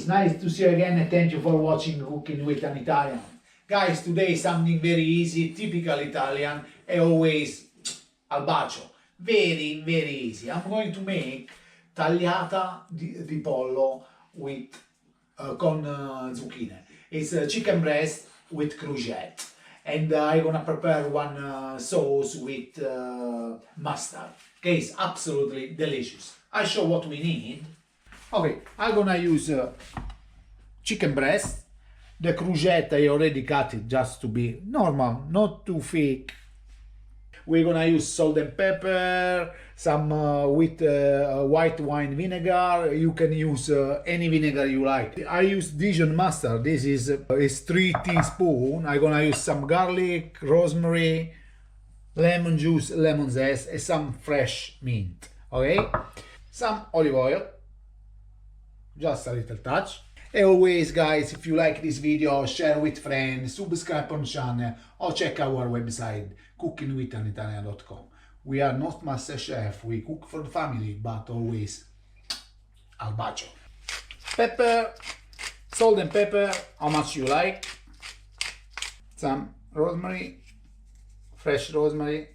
it's nice to see you again and thank you for watching Cooking with an Italian. Guys, today something very easy, typical Italian, and always al bacio. Very, very easy. I'm going to make tagliata di pollo with con zucchine. It's chicken breast with courgette. And I'm gonna prepare one sauce with mustard. Okay, it's absolutely delicious. I show what we need. Okay, I'm gonna use chicken breast. The courgette I already cut it just to be normal, not too thick. We're gonna use salt and pepper, some with white wine vinegar. You can use any vinegar you like. I use Dijon Mustard. This is 3 teaspoons. I'm gonna use some garlic, rosemary, lemon juice, lemon zest, and some fresh mint. Okay, some olive oil, just a little touch. And always, guys, if you like this video, share with friends, subscribe on channel, or check our website cookingwithanitalian.com. We are not master chef, we cook for the family, but always al bacio. Pepper, salt and pepper, how much you like. Some rosemary, fresh rosemary.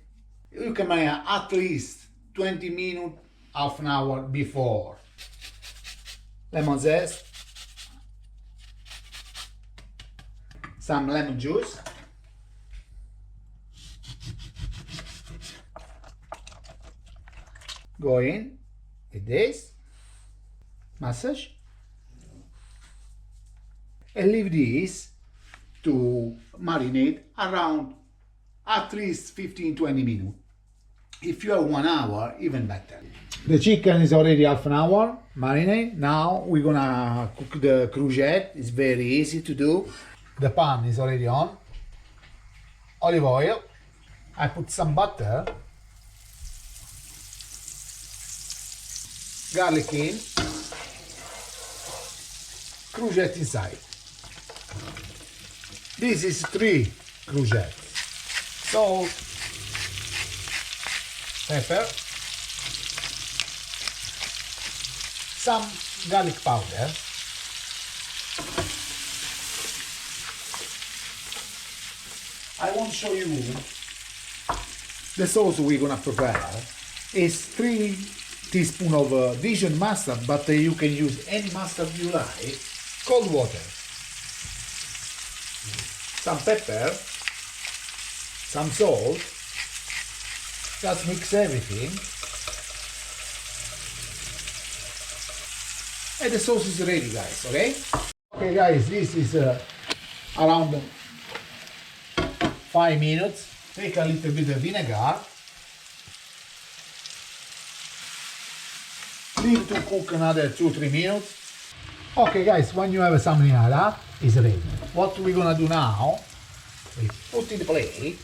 You can make at least 20 minutes, half an hour before. Lemon zest. Some lemon juice. Go in with this, massage, and leave this to marinate around at least 15-20 minutes. If you have 1 hour, even better. The chicken is already half an hour marinate. Now we're gonna cook the courgette. It's very easy to do. The pan is already on. Olive oil. I put some butter. Garlic in. Courgette inside. This is 3 courgettes. Salt, pepper, some garlic powder, I want to show you the sauce we're gonna prepare. Is 3 teaspoons of Dijon mustard, but you can use any mustard you like. Cold water, some pepper, some salt. Just mix everything, and the sauce is ready, guys. Okay. Okay, guys, this is around 5 minutes. Take a little bit of vinegar. Leave to cook another 2-3 minutes. Okay, guys, when you have something like that, it's ready. What we're gonna do now, we put in the plate.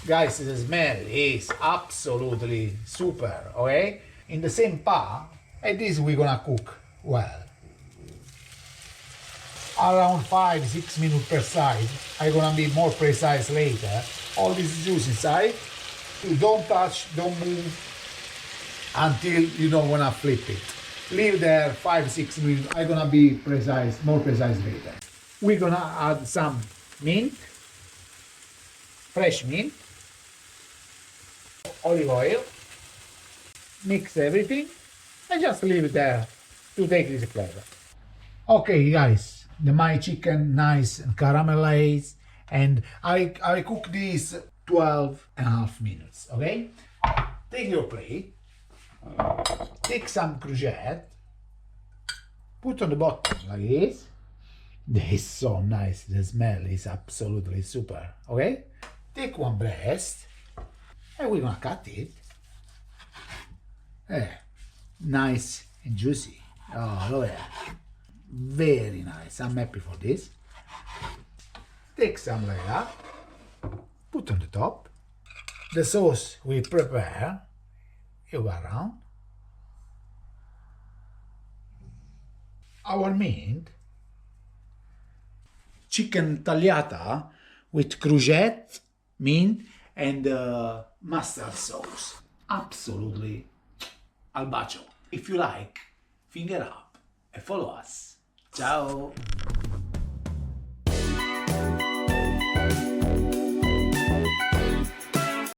Guys, the smell is absolutely super, okay? In the same pan, and this we're gonna cook well. Around 5-6 minutes per side. I'm gonna be more precise later. All this juice inside. You don't touch, don't move until you don't wanna flip it. Leave there 5-6 minutes. I'm gonna be precise, more precise later. We're gonna add some mint, fresh mint, olive oil, mix everything, and just leave it there to take this flavor. Okay, guys, my chicken nice and caramelized, and I cook this 12.5 minutes. Okay, take your plate, take some courgette, put on the bottom like this. This is so nice. The smell is absolutely super. Okay, take one breast. And we're gonna cut it. Nice and juicy. Oh, look at that. Very nice. I'm happy for this. Take some like that. Put on the top. The sauce we prepare. You go around. Our mint. Chicken tagliata with courgette, mint, and mustard sauce. Absolutely al bacio. If you like, finger up and follow us. Ciao.